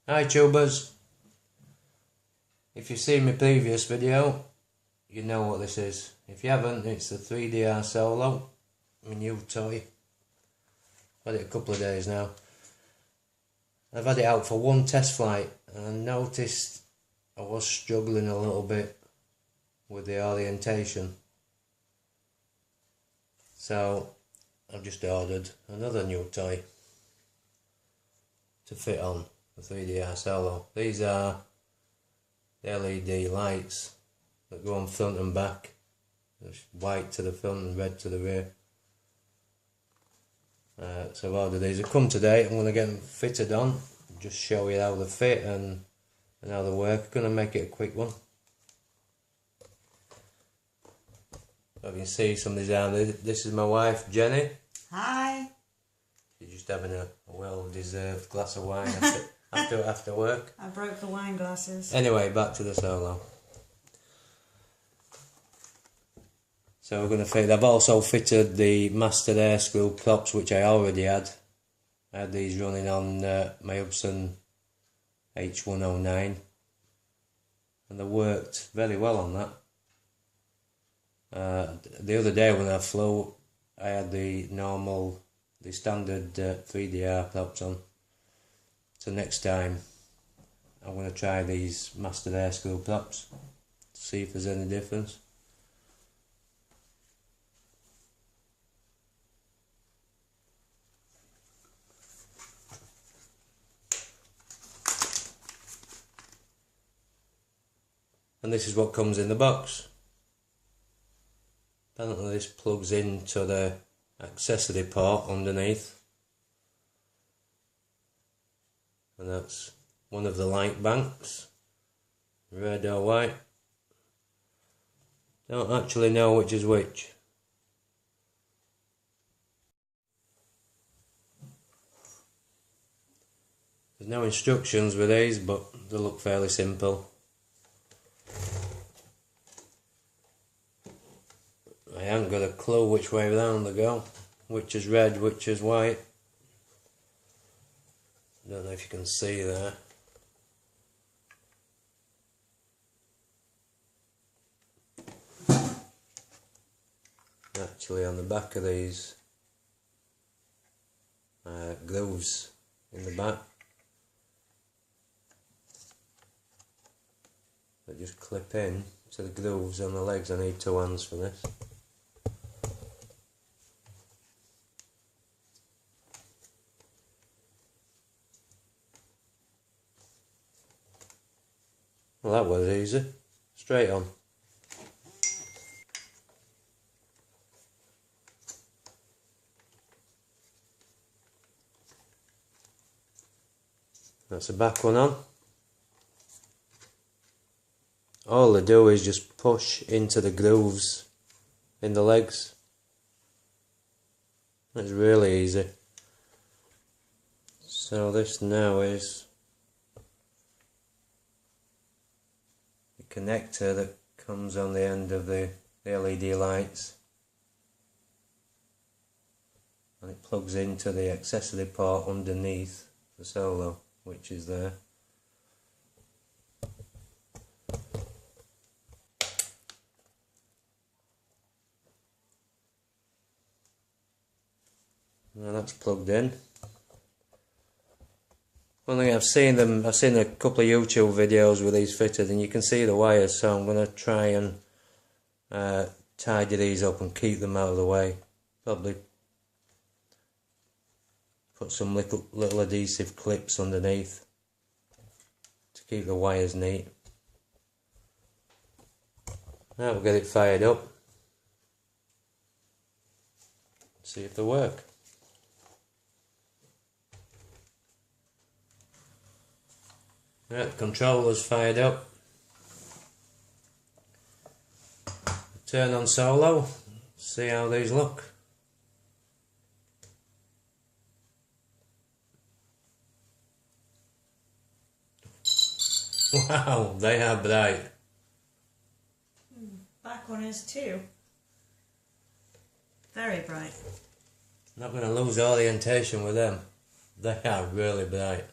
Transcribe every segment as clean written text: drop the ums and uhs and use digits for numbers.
Hi tubers, if you've seen my previous video you know what this is. If you haven't, it's the 3DR Solo, my new toy. I've had it a couple of days now. I've had it out for one test flight and I noticed I was struggling a little bit with the orientation, so I've just ordered another new toy to fit on the 3DR Solo. These are the LED lights that go on front and back. There's white to the front and red to the rear. So I've ordered these. They come today. I'm going to get them fitted on, just show you how they fit and how they work. I'm going to make it a quick one. So you can see some of these down there. This is my wife, Jenny. Hi. She's just having a well-deserved glass of wine after work. I broke the wine glasses. Anyway, back to the Solo. So we're going to fit. I've also fitted the master air screw props, which I already had. I had these running on my Hubsan H109, and they worked very well on that. The other day when I flew, I had the standard 3DR props on. So next time I'm going to try these master air screw props to see if there's any difference. And this is what comes in the box. Apparently this plugs into the accessory port underneath, and that's one of the light banks, red or white. Don't actually know which is which. There's no instructions with these, but they look fairly simple. I haven't got a clue which way round they go, which is red, which is white. Don't know if you can see there. Actually on the back of these grooves in the back that just clip in to the grooves on the legs. I need 2 hands for this. Well, that was easy. Straight on. That's the back one on. All they do is just push into the grooves in the legs. It's really easy. So this now is the connector that comes on the end of the LED lights, and it plugs into the accessory port underneath the Solo, which is there. Now that's plugged in. One thing I've seen a couple of YouTube videos with these fitted, and you can see the wires, so I'm going to try and tidy these up and keep them out of the way. Probably put some little adhesive clips underneath to keep the wires neat. Now we'll get it fired up, see if they work. Right, the controller's fired up. Turn on Solo, see how these look. Wow, they are bright. Back one is too. Very bright. Not going to lose orientation with them. They are really bright.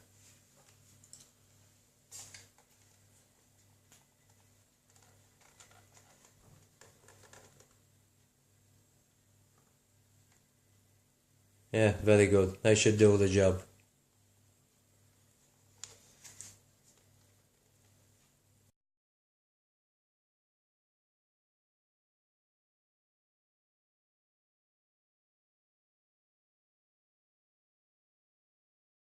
Yeah, very good. They should do the job.